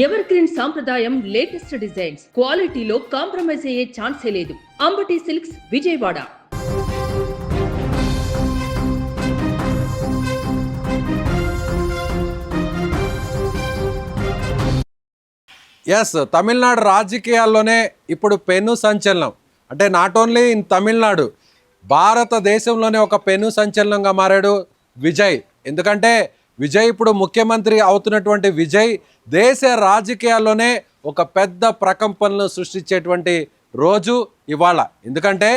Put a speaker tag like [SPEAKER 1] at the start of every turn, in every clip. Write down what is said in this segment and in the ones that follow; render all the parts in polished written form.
[SPEAKER 1] Ever green సాంప్రదాయం latest designs క్వాలిటీలో compromise అయ్యే ఛాన్సే లేదు. అంబటి సిల్క్స్ విజయవాడ.
[SPEAKER 2] ఎస్, తమిళనాడు రాజకీయాల్లోనే ఇప్పుడు పెను సంచలనం. అంటే నాట్ ఓన్లీ ఇన్ తమిళనాడు, భారతదేశంలోనే ఒక పెను సంచలనంగా మారాడు విజయ్. ఎందుకంటే విజయ్ ఇప్పుడు ముఖ్యమంత్రి అవుతున్నటువంటి విజయ్ దేశ రాజకీయాల్లోనే ఒక పెద్ద ప్రకంపనలు సృష్టించేటువంటి రోజు ఇవాళ. ఎందుకంటే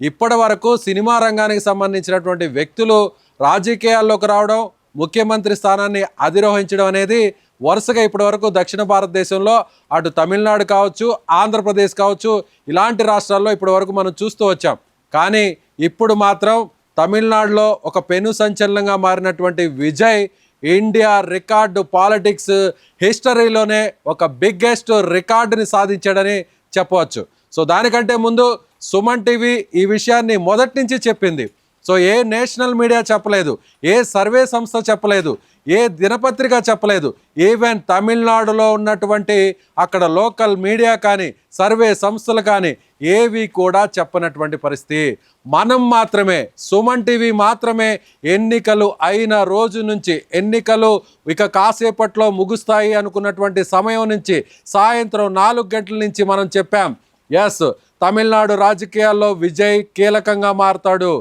[SPEAKER 2] ఇప్పటి వరకు సినిమా రంగానికి సంబంధించినటువంటి వ్యక్తులు రాజకీయాల్లోకి రావడం, ముఖ్యమంత్రి స్థానాన్ని అధిరోహించడం అనేది వరుసగా ఇప్పటి వరకు దక్షిణ భారతదేశంలో అటు తమిళనాడు కావచ్చు, ఆంధ్రప్రదేశ్ కావచ్చు, ఇలాంటి రాష్ట్రాల్లో ఇప్పటి వరకు మనం చూస్తూ వచ్చాం. కానీ ఇప్పుడు మాత్రం తమిళనాడులో ఒక పెను సంచలనంగా మారినటువంటి విజయ్ ఇండియా రికార్డు పాలిటిక్స్ హిస్టరీలోనే ఒక బిగ్గెస్ట్ రికార్డుని సాధించాడని చెప్పవచ్చు. సో దానికంటే ముందు సుమన్ టీవీ ఈ విషయాన్ని మొదటి నుంచి చెప్పింది. సో ఏ నేషనల్ మీడియా చెప్పలేదు, ఏ సర్వే సంస్థ చెప్పలేదు, ఏ దినపత్రిక చెప్పలేదు, ఈవెన్ తమిళనాడులో ఉన్నటువంటి అక్కడ లోకల్ మీడియా కానీ సర్వే సంస్థలు కానీ ఏవి కూడా చెప్పనటువంటి పరిస్థితి. మనం మాత్రమే, సుమన్ టీవీ మాత్రమే ఎన్నికలు అయిన రోజు నుంచి, ఎన్నికలు ఇక కాసేపట్లో ముగుస్తాయి అనుకున్నటువంటి సమయం నుంచి సాయంత్రం 4 గంటల నుంచి మనం చెప్పాం, ఎస్ తమిళనాడు రాజకీయాల్లో విజయ్ కీలకంగా మారుతాడు.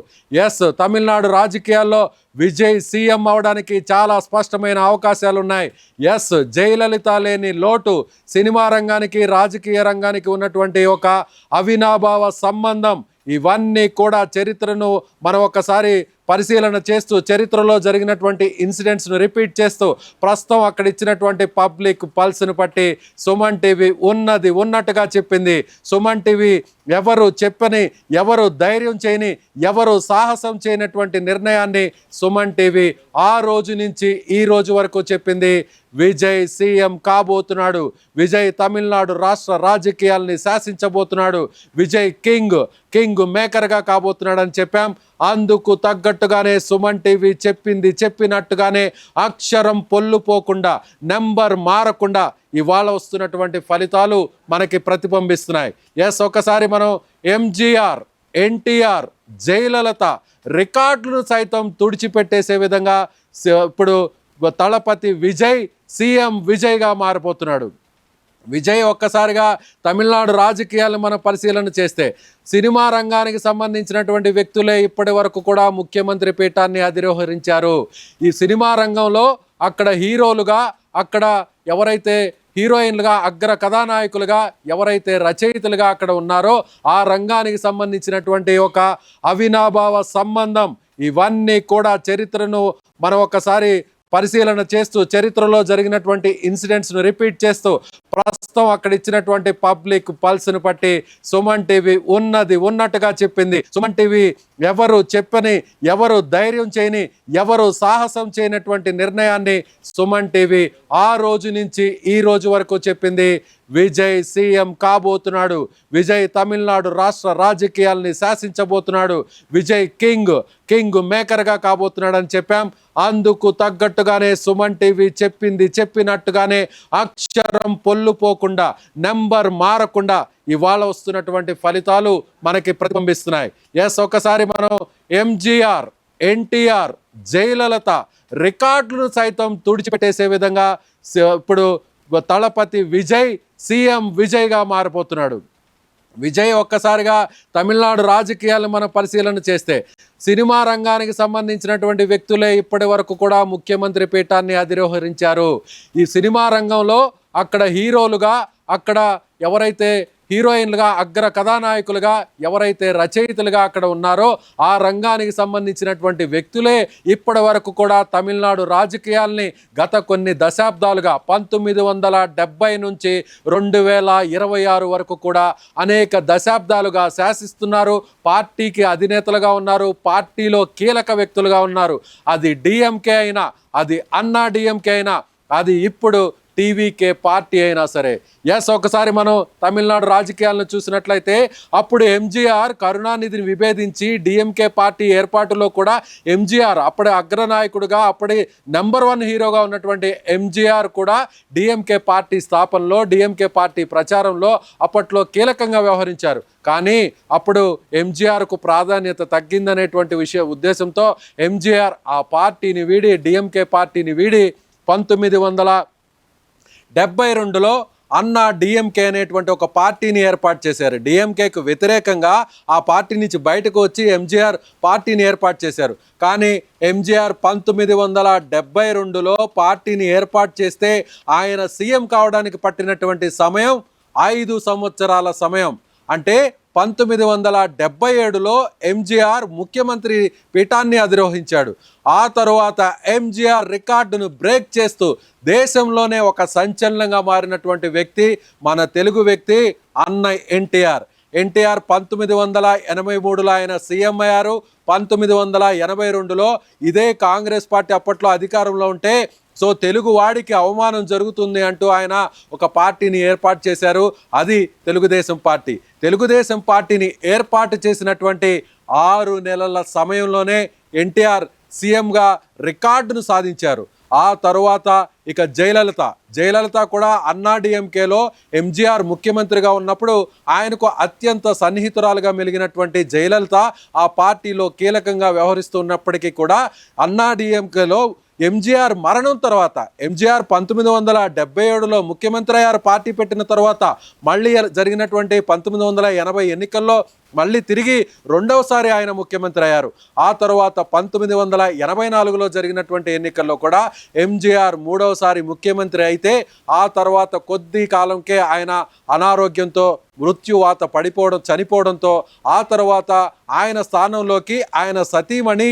[SPEAKER 2] ఎస్, తమిళనాడు రాజకీయాల్లో విజయ్ సీఎం అవడానికి చాలా స్పష్టమైన అవకాశాలు ఉన్నాయి. ఎస్, జయలలిత లేని లోటు సినిమా రంగానికి రాజకీయ రంగానికి ఉన్నటువంటి ఒక అవినాభావ సంబంధం, ఇవన్నీ కూడా చరిత్రను మనం ఒకసారి పరిశీలన చేస్తూ చరిత్రలో జరిగినటువంటి ఇన్సిడెంట్స్ను రిపీట్ చేస్తూ ప్రస్తుతం అక్కడ ఇచ్చినటువంటి పబ్లిక్ పల్స్ను బట్టి సుమన్ టీవీ ఉన్నది ఉన్నట్టుగా చెప్పింది. సుమన్ టీవీ ఎవరు చెప్పని, ఎవరు ధైర్యం చేయని, ఎవరు సాహసం చేయనటువంటి నిర్ణయాన్ని సుమన్ టీవీ ఆ రోజు నుంచి ఈ రోజు వరకు చెప్పింది. విజయ్ సీఎం కాబోతున్నాడు, విజయ్ తమిళనాడు రాష్ట్ర రాజకీయాల్ని శాసించబోతున్నాడు, విజయ్ కింగ్ మేకర్గా కాబోతున్నాడు అని చెప్పాం. అందుకు తగ్గట్టుగానే సుమన్ టీవీ చెప్పింది చెప్పినట్టుగానే అక్షరం పొల్లుపోకుండా, నెంబర్ మారకుండా ఇవాళ వస్తున్నటువంటి ఫలితాలు మనకి ప్రతిబింబిస్తున్నాయి. ఎస్, ఒకసారి మనం ఎంజీఆర్, ఎన్టీఆర్, జయలలిత రికార్డులను సైతం తుడిచిపెట్టేసే విధంగా ఇప్పుడు తలపతి విజయ్ సీఎం విజయ్గా మారిపోతున్నాడు. విజయ్ ఒక్కసారిగా తమిళనాడు రాజకీయాలను మనం పరిశీలన చేస్తే సినిమా రంగానికి సంబంధించినటువంటి వ్యక్తులే ఇప్పటి వరకు కూడా ముఖ్యమంత్రి పీఠాన్ని అధిరోహరించారు. ఈ సినిమా రంగంలో అక్కడ హీరోలుగా, అక్కడ ఎవరైతే హీరోయిన్లుగా, అగ్ర కథానాయకులుగా, ఎవరైతే రచయితలుగా అక్కడ ఉన్నారో ఆ రంగానికి సంబంధించినటువంటి ఒక అవినాభావ సంబంధం, ఇవన్నీ కూడా చరిత్రను మనం ఒకసారి పరిశీలన చేస్తూ చరిత్రలో జరిగినటువంటి ఇన్సిడెంట్స్ను రిపీట్ చేస్తూ ప్రస్తుతం అక్కడ ఇచ్చినటువంటి పబ్లిక్ పల్స్ను బట్టి సుమన్ టీవీ ఉన్నది ఉన్నట్టుగా చెప్పింది. సుమన్ టీవీ ఎవరు చెప్పని, ఎవరు ధైర్యం చేయని, ఎవరు సాహసం చేయనటువంటి నిర్ణయాన్ని సుమన్ టీవీ ఆ రోజు నుంచి ఈ రోజు వరకు చెప్పింది. విజయ్ సీఎం కాబోతున్నాడు, విజయ్ తమిళనాడు రాష్ట్ర రాజకీయాల్ని శాసించబోతున్నాడు, విజయ్ కింగ్ మేకర్గా కాబోతున్నాడు అని చెప్పాం. అందుకు తగ్గట్టుగానే సుమన్ టీవీ చెప్పింది చెప్పినట్టుగానే అక్షరం పొల్లుపోకుండా, నెంబర్ మారకుండా ఇవాళ వస్తున్నటువంటి ఫలితాలు మనకి ప్రతిబింబిస్తున్నాయి. ఎస్, ఒకసారి మనం ఎంజీఆర్, ఎన్టీఆర్, జయలలిత రికార్డులను సైతం తుడిచిపెట్టేసే విధంగా ఇప్పుడు తలపతి విజయ్ సీఎం విజయ్గా మారిపోతున్నాడు. విజయ్ ఒక్కసారిగా తమిళనాడు రాజకీయాలను మనం పరిశీలన చేస్తే సినిమా రంగానికి సంబంధించినటువంటి వ్యక్తులే ఇప్పటి వరకు కూడా ముఖ్యమంత్రి పీఠాన్ని అధిరోహరించారు. ఈ సినిమా రంగంలో అక్కడ హీరోలుగా, అక్కడ ఎవరైతే హీరోయిన్లుగా, అగ్ర కథానాయకులుగా, ఎవరైతే రచయితలుగా అక్కడ ఉన్నారో ఆ రంగానికి సంబంధించినటువంటి వ్యక్తులే ఇప్పటి వరకు కూడా తమిళనాడు రాజకీయాల్ని గత కొన్ని దశాబ్దాలుగా 1970 నుంచి 2026 వరకు కూడా అనేక దశాబ్దాలుగా శాసిస్తున్నారు. పార్టీకి అధినేతలుగా ఉన్నారు, పార్టీలో కీలక వ్యక్తులుగా ఉన్నారు. అది డిఎంకే అయినా, అది అన్నా డిఎంకే అయినా, అది ఇప్పుడు టీవీకే పార్టీ అయినా సరే. ఎస్, ఒకసారి మనం తమిళనాడు రాజకీయాలను చూసినట్లయితే అప్పుడు ఎంజీఆర్ కరుణానిధిని విభేదించి డిఎంకే పార్టీ ఏర్పాటులో కూడా ఎంజీఆర్ అప్పుడే అగ్రనాయకుడుగా, అప్పుడే నెంబర్ 1 హీరోగా ఉన్నటువంటి ఎంజీఆర్ కూడా డిఎంకే పార్టీ స్థాపనలో, డిఎంకే పార్టీ ప్రచారంలో అప్పట్లో కీలకంగా వ్యవహరించారు. కానీ అప్పుడు ఎంజీఆర్కు ప్రాధాన్యత తగ్గిందనేటువంటి ఉద్దేశంతో ఎంజీఆర్ ఆ పార్టీని వీడి, డిఎంకే పార్టీని వీడి 1972లో అన్నా డిఎంకే అనేటువంటి ఒక పార్టీని ఏర్పాటు చేశారు. డిఎంకేకు వ్యతిరేకంగా ఆ పార్టీ నుంచి బయటకు వచ్చి ఎంజీఆర్ పార్టీని ఏర్పాటు చేశారు. కానీ ఎంజీఆర్ 1972లో పార్టీని ఏర్పాటు చేస్తే ఆయన సీఎం కావడానికి పట్టినటువంటి సమయం 5 సంవత్సరాల సమయం. అంటే 1977లో ఎంజీఆర్ ముఖ్యమంత్రి పీఠాన్ని అధిరోహించాడు. ఆ తరువాత ఎంజీఆర్ రికార్డును బ్రేక్ చేస్తూ దేశంలోనే ఒక సంచలనంగా మారినటువంటి వ్యక్తి మన తెలుగు వ్యక్తి అన్న ఎన్టీఆర్. 1983లో ఆయన సీఎం అయ్యారు. 1982లో ఇదే కాంగ్రెస్ పార్టీ అప్పట్లో అధికారంలో ఉంటే సో తెలుగు వాడికి అవమానం జరుగుతుంది అంటూ ఆయన ఒక పార్టీని ఏర్పాటు చేశారు. అది తెలుగుదేశం పార్టీ. తెలుగుదేశం పార్టీని ఏర్పాటు చేసినటువంటి 6 నెలల సమయంలోనే ఎన్టీఆర్ సీఎంగా రికార్డును సాధించారు. ఆ తరువాత ఇక జయలలిత కూడా అన్నా డిఎంకేలో ఎంజీఆర్ ముఖ్యమంత్రిగా ఉన్నప్పుడు ఆయనకు అత్యంత సన్నిహితురాలుగా మెలిగినటువంటి జయలలిత ఆ పార్టీలో కీలకంగా వ్యవహరిస్తున్నప్పటికీ కూడా అన్నా డిఎంకేలో ఎంజీఆర్ మరణం తర్వాత, ఎంజీఆర్ 1977లో ముఖ్యమంత్రి అయ్యారు పార్టీ పెట్టిన తర్వాత, మళ్ళీ జరిగినటువంటి 1980 ఎన్నికల్లో మళ్ళీ తిరిగి రెండవసారి ఆయన ముఖ్యమంత్రి అయ్యారు. ఆ తర్వాత 1984లో జరిగినటువంటి ఎన్నికల్లో కూడా ఎంజీఆర్ మూడవసారి ముఖ్యమంత్రి అయితే ఆ తర్వాత కొద్ది కాలంకే ఆయన అనారోగ్యంతో మృత్యువాత చనిపోవడంతో ఆ తర్వాత ఆయన స్థానంలోకి ఆయన సతీమణి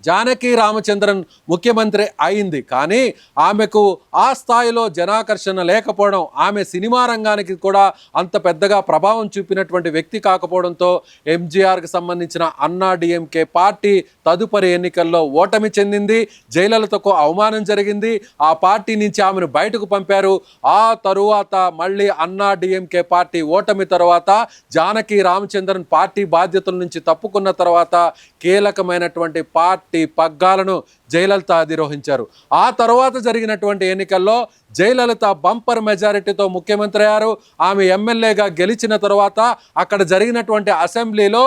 [SPEAKER 2] జానకి రామచంద్రన్ ముఖ్యమంత్రి అయింది. కానీ ఆమెకు ఆ స్థాయిలో జనాకర్షణ లేకపోవడం, ఆమె సినిమా రంగానికి కూడా అంత పెద్దగా ప్రభావం చూపినటువంటి వ్యక్తి కాకపోవడంతో ఎంజీఆర్కి సంబంధించిన అన్నా డిఎంకే పార్టీ తదుపరి ఎన్నికల్లో ఓటమి చెందింది. జయలలితకు అవమానం జరిగింది. ఆ పార్టీ నుంచి ఆమెను బయటకు పంపారు. ఆ తరువాత మళ్ళీ అన్నా డిఎంకే పార్టీ ఓటమి తర్వాత జానకి రామచంద్రన్ పార్టీ బాధ్యతల నుంచి తప్పుకున్న తర్వాత కీలకమైనటువంటి పార్టీ పగ్గాలను జయలలిత అధిరోహించారు. ఆ తర్వాత జరిగినటువంటి ఎన్నికల్లో జయలలిత బంపర్ మెజారిటీతో ముఖ్యమంత్రి అయ్యారు. ఆమె ఎమ్మెల్యేగా గెలిచిన తర్వాత అక్కడ జరిగినటువంటి అసెంబ్లీలో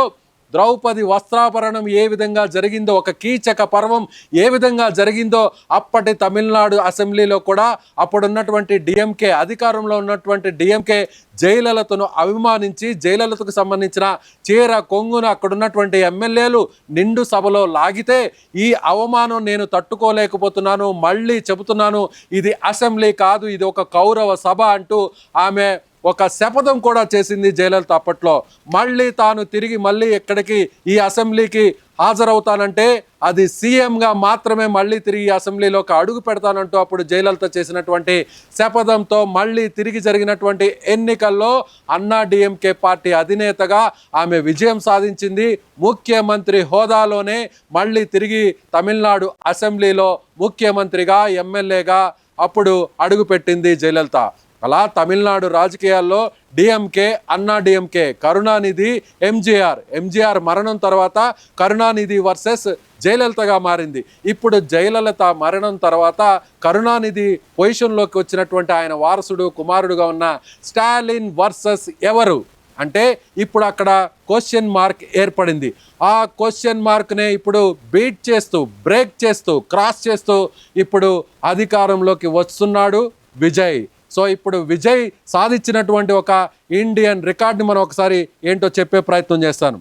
[SPEAKER 2] ద్రౌపది వస్త్రాపరణం ఏ విధంగా జరిగిందో, ఒక కీచక పర్వం ఏ విధంగా జరిగిందో అప్పటి తమిళనాడు అసెంబ్లీలో కూడా అప్పుడున్నటువంటి డిఎంకే, అధికారంలో ఉన్నటువంటి డిఎంకే జయలలితను అభిమానించి జయలలితకు సంబంధించిన చీర కొంగును అక్కడున్నటువంటి ఎమ్మెల్యేలు నిండు సభలో లాగితే ఈ అవమానం నేను తట్టుకోలేకపోతున్నాను, మళ్ళీ చెబుతున్నాను ఇది అసెంబ్లీ కాదు, ఇది ఒక కౌరవ సభ అంటూ ఆమె ఒక శపథం కూడా చేసింది జయలలిత. అప్పట్లో మళ్ళీ తాను తిరిగి ఎక్కడికి ఈ అసెంబ్లీకి హాజరవుతానంటే అది సీఎంగా మాత్రమే మళ్ళీ తిరిగి అసెంబ్లీలోకి అడుగు పెడతానంటూ అప్పుడు జయలలిత చేసినటువంటి శపథంతో మళ్ళీ తిరిగి జరిగినటువంటి ఎన్నికల్లో అన్నా డిఎంకే పార్టీ అధినేతగా ఆమె విజయం సాధించింది. ముఖ్యమంత్రి హోదాలోనే మళ్ళీ తిరిగి తమిళనాడు అసెంబ్లీలో ముఖ్యమంత్రిగా, ఎమ్మెల్యేగా అప్పుడు అడుగుపెట్టింది జయలలిత. అలా తమిళనాడు రాజకీయాల్లో డిఎంకే, అన్నా డిఎంకే, కరుణానిధి, ఎంజీఆర్ మరణం తర్వాత కరుణానిధి వర్సెస్ జయలలితగా మారింది. ఇప్పుడు జయలలిత మరణం తర్వాత కరుణానిధి పొజిషన్లోకి వచ్చినటువంటి ఆయన వారసుడు, కుమారుడుగా ఉన్న స్టాలిన్ వర్సెస్ ఎవరు అంటే ఇప్పుడు అక్కడ క్వశ్చన్ మార్క్ ఏర్పడింది. ఆ క్వశ్చన్ మార్క్నే ఇప్పుడు బీట్ చేస్తూ, బ్రేక్ చేస్తూ, క్రాస్ చేస్తూ ఇప్పుడు అధికారంలోకి వస్తున్నాడు విజయ్. సో ఇప్పుడు విజయ్ సాధించినటువంటి ఒక ఇండియన్ రికార్డ్ని మనం ఒకసారి ఏంటో చెప్పే ప్రయత్నం చేస్తాను.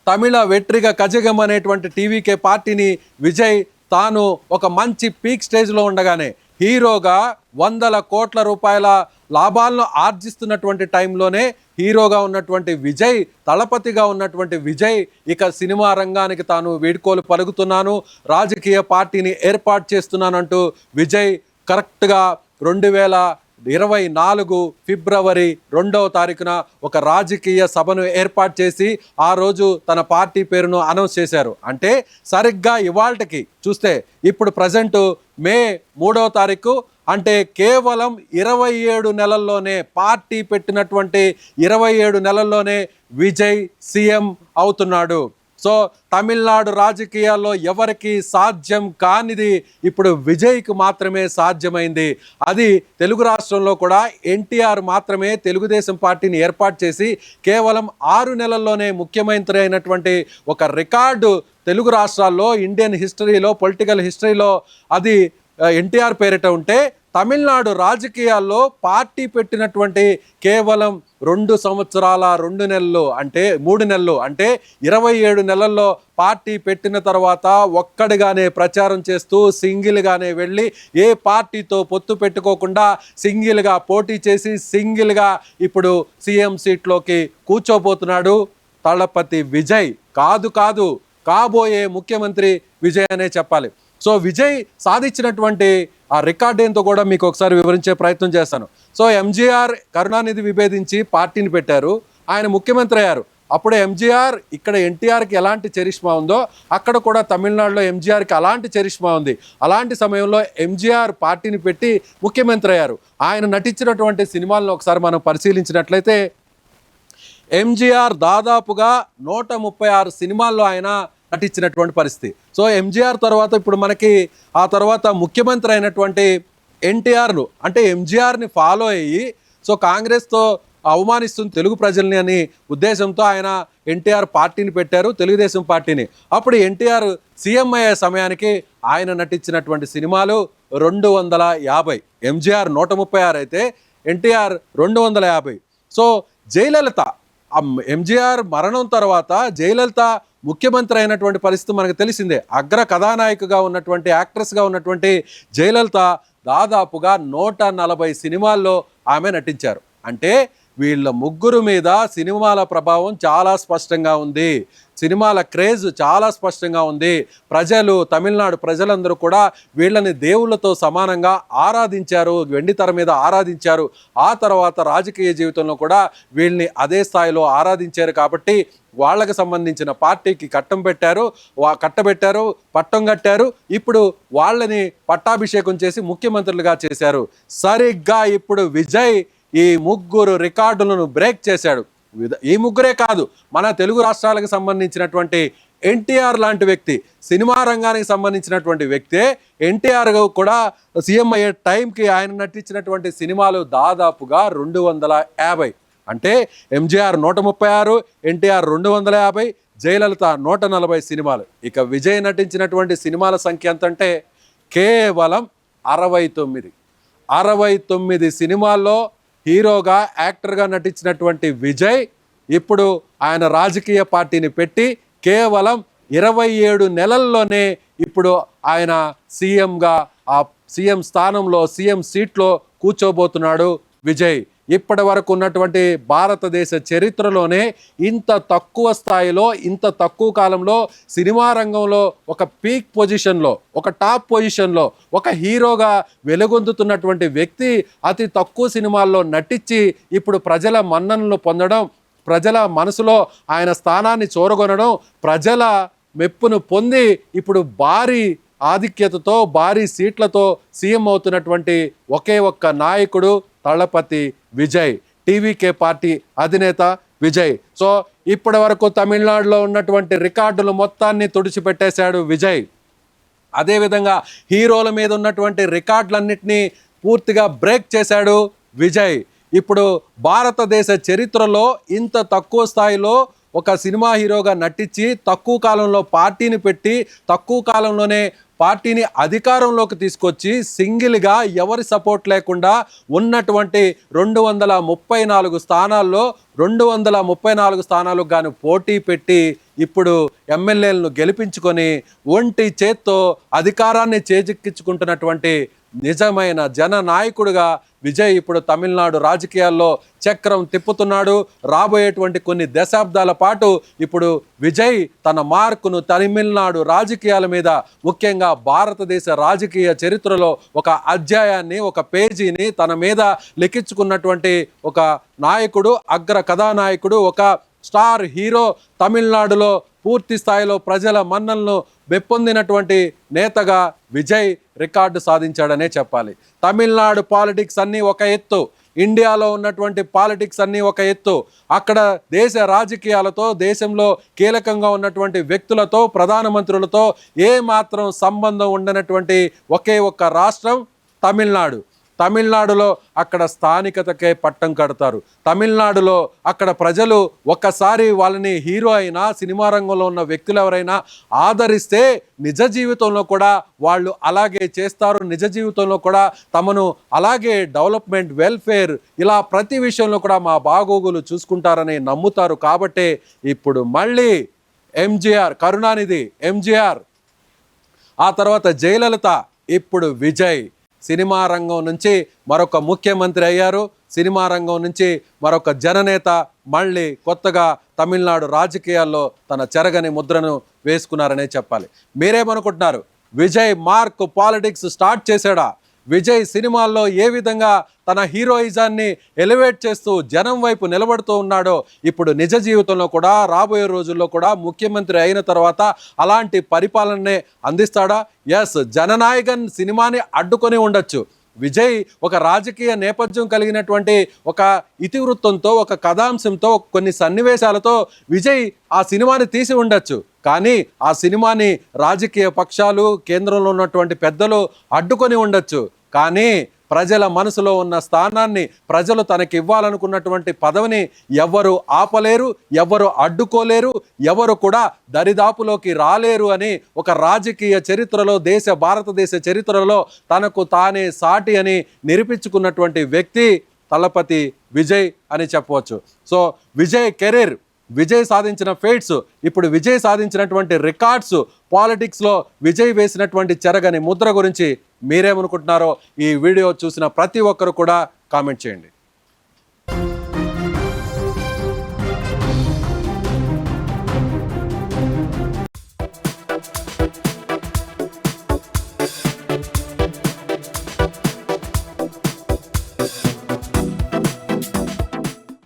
[SPEAKER 2] తమిళ వెట్రిగ కజగం అనేటువంటి టీవీకే పార్టీని విజయ్ తాను ఒక మంచి పీక్ స్టేజ్లో ఉండగానే హీరోగా 100 కోట్ల రూపాయల లాభాలను ఆర్జిస్తున్నటువంటి టైంలోనే హీరోగా ఉన్నటువంటి విజయ్, తలపతిగా ఉన్నటువంటి విజయ్ ఇక సినిమా రంగానికి తాను వీడ్కోలు పలుకుతున్నాను, రాజకీయ పార్టీని ఏర్పాటు చేస్తున్నానంటూ విజయ్ కరెక్ట్గా 2024 ఫిబ్రవరి 2వ తారీఖున ఒక రాజకీయ సభను ఏర్పాటు చేసి ఆ రోజు తన పార్టీ పేరును అనౌన్స్ చేశారు. అంటే సరిగ్గా ఇవాళకి చూస్తే ఇప్పుడు ప్రజెంట్ మే 3వ తారీఖు అంటే కేవలం 27 నెలల్లోనే, పార్టీ పెట్టినటువంటి 27 నెలల్లోనే విజయ్ సీఎం అవుతున్నాడు. సో తమిళనాడు రాజకీయాల్లో ఎవరికి సాధ్యం కానిది ఇప్పుడు విజయ్కి మాత్రమే సాధ్యమైంది. అది తెలుగు రాష్ట్రంలో కూడా ఎన్టీఆర్ మాత్రమే తెలుగుదేశం పార్టీని ఏర్పాటు చేసి కేవలం 6 నెలల్లోనే ముఖ్యమంత్రి అయినటువంటి ఒక రికార్డు తెలుగు రాష్ట్రాల్లో, ఇండియన్ హిస్టరీలో, పొలిటికల్ హిస్టరీలో అది ఎన్టీఆర్ పేరిట ఉంటే, తమిళనాడు రాజకీయాల్లో పార్టీ పెట్టినటువంటి కేవలం 2 సంవత్సరాల 2 నెలలు అంటే 3 నెలలు అంటే 27 నెలల్లో పార్టీ పెట్టిన తర్వాత ఒక్కడిగానే ప్రచారం చేస్తూ సింగిల్గానే వెళ్ళి ఏ పార్టీతో పొత్తు పెట్టుకోకుండా సింగిల్గా పోటీ చేసి సింగిల్గా ఇప్పుడు సీఎం సీట్లోకి కూర్చోబోతున్నాడు తలపతి విజయ్. కాదు కాబోయే ముఖ్యమంత్రి విజయ్ అనే చెప్పాలి. సో విజయ్ సాధించినటువంటి ఆ రికార్డ్ ఏంతో కూడా మీకు ఒకసారి వివరించే ప్రయత్నం చేస్తాను. సో ఎంజీఆర్ కరుణానిధి విభేదించి పార్టీని పెట్టారు, ఆయన ముఖ్యమంత్రి అయ్యారు. అప్పుడు ఎంజీఆర్ ఇక్కడ ఎన్టీఆర్కి ఎలాంటి చరిష్మా ఉందో అక్కడ కూడా తమిళనాడులో ఎంజీఆర్కి అలాంటి చరిష్మా ఉంది. అలాంటి సమయంలో ఎంజీఆర్ పార్టీని పెట్టి ముఖ్యమంత్రి అయ్యారు. ఆయన నటించినటువంటి సినిమాలను ఒకసారి మనం పరిశీలించినట్లయితే ఎంజీఆర్ దాదాపుగా 136 సినిమాల్లో ఆయన నటించినటువంటి పరిస్థితి. సో ఎంజీఆర్ తర్వాత ఇప్పుడు మనకి ఆ తర్వాత ముఖ్యమంత్రి అయినటువంటి ఎన్టీఆర్ను, అంటే ఎంజీఆర్ని ఫాలో అయ్యి సో కాంగ్రెస్తో అవమానిస్తుంది తెలుగు ప్రజల్ని అని ఉద్దేశంతో ఆయన ఎన్టీఆర్ పార్టీని పెట్టారు, తెలుగుదేశం పార్టీని. అప్పుడు ఎన్టీఆర్ సీఎం అయ్యే సమయానికి ఆయన నటించినటువంటి సినిమాలు 250. ఎంజీఆర్ 136 అయితే ఎన్టీఆర్ 250. సో జయలలిత, ఎంజీఆర్ మరణం తర్వాత జయలలిత ముఖ్యమంత్రి అయినటువంటి పరిస్థితి మనకు తెలిసిందే. అగ్ర కథానాయికగా ఉన్నటువంటి, యాక్ట్రెస్గా ఉన్నటువంటి జయలలిత దాదాపుగా 140 సినిమాల్లో ఆమె నటించారు. అంటే వీళ్ళ ముగ్గురు మీద సినిమాల ప్రభావం చాలా స్పష్టంగా ఉంది, సినిమాల క్రేజ్ చాలా స్పష్టంగా ఉంది. ప్రజలు, తమిళనాడు ప్రజలందరూ కూడా వీళ్ళని దేవుళ్ళతో సమానంగా ఆరాధించారు, వెండితెర మీద ఆరాధించారు. ఆ తర్వాత రాజకీయ జీవితంలో కూడా వీళ్ళని అదే స్థాయిలో ఆరాధించారు. కాబట్టి వాళ్ళకి సంబంధించిన పార్టీకి కట్టబెట్టారు, పట్టం కట్టారు. ఇప్పుడు వాళ్ళని పట్టాభిషేకం చేసి ముఖ్యమంత్రులుగా చేశారు. సరిగ్గా ఇప్పుడు విజయ్ ఈ ముగ్గురు రికార్డులను బ్రేక్ చేశాడు. ఈ ముగ్గురే కాదు, మన తెలుగు రాష్ట్రాలకు సంబంధించినటువంటి ఎన్టీఆర్ లాంటి వ్యక్తి, సినిమా రంగానికి సంబంధించినటువంటి వ్యక్తే. ఎన్టీఆర్ కూడా సీఎం అయ్యే టైంకి ఆయన నటించినటువంటి సినిమాలు దాదాపుగా 250. అంటే ఎంజీఆర్ 136, ఎన్టీఆర్ 250, జయలలిత 140 సినిమాలు. ఇక విజయ్ నటించినటువంటి సినిమాల సంఖ్య ఎంతంటే కేవలం 69. 69 సినిమాల్లో హీరోగా, యాక్టర్గా నటించినటువంటి విజయ్ ఇప్పుడు ఆయన రాజకీయ పార్టీని పెట్టి కేవలం 27 నెలల్లోనే ఇప్పుడు ఆయన సీఎంగా ఆ సీఎం స్థానంలో, సీఎం సీట్లో కూర్చోబోతున్నాడు విజయ్. ఇప్పటి వరకు ఉన్నటువంటి భారతదేశ చరిత్రలోనే ఇంత తక్కువ స్థాయిలో, ఇంత తక్కువ కాలంలో సినిమా రంగంలో ఒక పీక్ పొజిషన్లో, ఒక టాప్ పొజిషన్లో ఒక హీరోగా వెలుగొందుతున్నటువంటి వ్యక్తి అతి తక్కువ సినిమాల్లో నటించి ఇప్పుడు ప్రజల మన్ననలు పొందడం, ప్రజల మనసులో ఆయన స్థానాన్ని చూరగొనడం, ప్రజల మెప్పును పొంది ఇప్పుడు భారీ ఆధిక్యతతో, భారీ సీట్లతో సీఎం అవుతున్నటువంటి ఒకే ఒక్క నాయకుడు తలపతి విజయ్, టీవీకే పార్టీ అధినేత విజయ్. సో ఇప్పటి వరకు తమిళనాడులో ఉన్నటువంటి రికార్డులు మొత్తాన్ని తుడిచిపెట్టేశాడు విజయ్. అదేవిధంగా హీరోల మీద ఉన్నటువంటి రికార్డులన్నింటినీ పూర్తిగా బ్రేక్ చేశాడు విజయ్. ఇప్పుడు భారతదేశ చరిత్రలో ఇంత తక్కువ స్థాయిలో ఒక సినిమా హీరోగా నటించి తక్కువ కాలంలో పార్టీని పెట్టి తక్కువ కాలంలోనే పార్టీని అధికారంలోకి తీసుకొచ్చి సింగిల్గా ఎవరి సపోర్ట్ లేకుండా ఉన్నటువంటి 234 స్థానాల్లో 234 స్థానాలకు గాను పోటీ పెట్టి ఇప్పుడు ఎమ్మెల్యేలను గెలిపించుకొని ఒంటి చేత్తో అధికారాన్ని చేజిక్కించుకుంటున్నటువంటి నిజమైన జననాయకుడిగా విజయ్ ఇప్పుడు తమిళనాడు రాజకీయాల్లో చక్రం తిప్పుతున్నాడు. రాబోయేటువంటి కొన్ని దశాబ్దాల పాటు ఇప్పుడు విజయ్ తన మార్కును తమిళనాడు రాజకీయాల మీద, ముఖ్యంగా భారతదేశ రాజకీయ చరిత్రలో ఒక అధ్యాయాన్ని, ఒక పేజీని తన మీద లిఖించుకున్నటువంటి ఒక నాయకుడు, అగ్ర కథానాయకుడు, ఒక స్టార్ హీరో. తమిళనాడులో పూర్తి స్థాయిలో ప్రజల మన్నలను మెప్పొందినటువంటి నేతగా విజయ్ రికార్డు సాధించాడనే చెప్పాలి. తమిళనాడు పాలిటిక్స్ అన్నీ ఒక ఎత్తు, ఇండియాలో ఉన్నటువంటి పాలిటిక్స్ అన్నీ ఒక ఎత్తు. అక్కడ దేశ రాజకీయాలతో, దేశంలో కీలకంగా ఉన్నటువంటి వ్యక్తులతో, ప్రధానమంత్రులతో ఏమాత్రం సంబంధం ఉండనటువంటి ఒకే ఒక్క రాష్ట్రం తమిళనాడు. తమిళనాడులో అక్కడ స్థానికతకే పట్టం కడతారు. తమిళనాడులో అక్కడ ప్రజలు ఒక్కసారి వాళ్ళని హీరో అయినా, సినిమా రంగంలో ఉన్న వ్యక్తులు ఎవరైనా ఆదరిస్తే నిజ జీవితంలో కూడా వాళ్ళు అలాగే చేస్తారు. నిజ జీవితంలో కూడా తమను అలాగే డెవలప్మెంట్, వెల్ఫేర్ ఇలా ప్రతి విషయంలో కూడా మా బాగోగులు చూసుకుంటారని నమ్ముతారు. కాబట్టే ఇప్పుడు మళ్ళీ ఎంజీఆర్, కరుణానిధి, ఎంజీఆర్, ఆ తర్వాత జయలలిత, ఇప్పుడు విజయ్ సినిమా రంగం నుంచి మరొక ముఖ్యమంత్రి అయ్యారు. సినిమా రంగం నుంచి మరొక జననేత మళ్ళీ కొత్తగా తమిళనాడు రాజకీయాల్లో తన చెరగని ముద్రను వేసుకున్నారనే చెప్పాలి. మీరేమనుకుంటున్నారు? విజయ్ మార్క్ పాలిటిక్స్ స్టార్ట్ చేశాడా? విజయ్ సినిమాల్లో ఏ విధంగా తన హీరోయిజాన్ని ఎలివేట్ చేస్తూ జనం వైపు నిలబడుతూ ఉన్నాడో ఇప్పుడు నిజ జీవితంలో కూడా, రాబోయే రోజుల్లో కూడా ముఖ్యమంత్రి అయిన తర్వాత అలాంటి పరిపాలననే అందిస్తాడా? ఎస్, జననాయకన్ సినిమాని అడ్డుకొని ఉండొచ్చు. విజయ్ ఒక రాజకీయ నేపథ్యం కలిగినటువంటి ఒక ఇతివృత్తంతో, ఒక కథాంశంతో, కొన్ని సన్నివేశాలతో విజయ్ ఆ సినిమాని తీసి ఉండొచ్చు. కానీ ఆ సినిమాని రాజకీయ పక్షాలు, కేంద్రంలో ఉన్నటువంటి పెద్దలు అడ్డుకొని ఉండొచ్చు. కానీ ప్రజల మనసులో ఉన్న స్థానాన్ని, ప్రజలు తనకి ఇవ్వాలనుకున్నటువంటి పదవిని ఎవ్వరు ఆపలేరు, ఎవ్వరు అడ్డుకోలేరు, ఎవరు కూడా దరిదాపులోకి రాలేరు అని ఒక రాజకీయ చరిత్రలో, భారతదేశ చరిత్రలో తనకు తానే సాటి అని నిరూపించుకున్నటువంటి వ్యక్తి తలపతి విజయ్ అని చెప్పవచ్చు. సో విజయ్ కెరీర్, విజయ్ సాధించిన ఫేట్స్, ఇప్పుడు విజయ్ సాధించినటువంటి రికార్డ్స్, పాలిటిక్స్లో విజయ్ వేసినటువంటి చెరగని ముద్ర గురించి మీరేమనుకుంటున్నారో ఈ వీడియో చూసిన ప్రతి ఒక్కరు కూడా కామెంట్ చేయండి.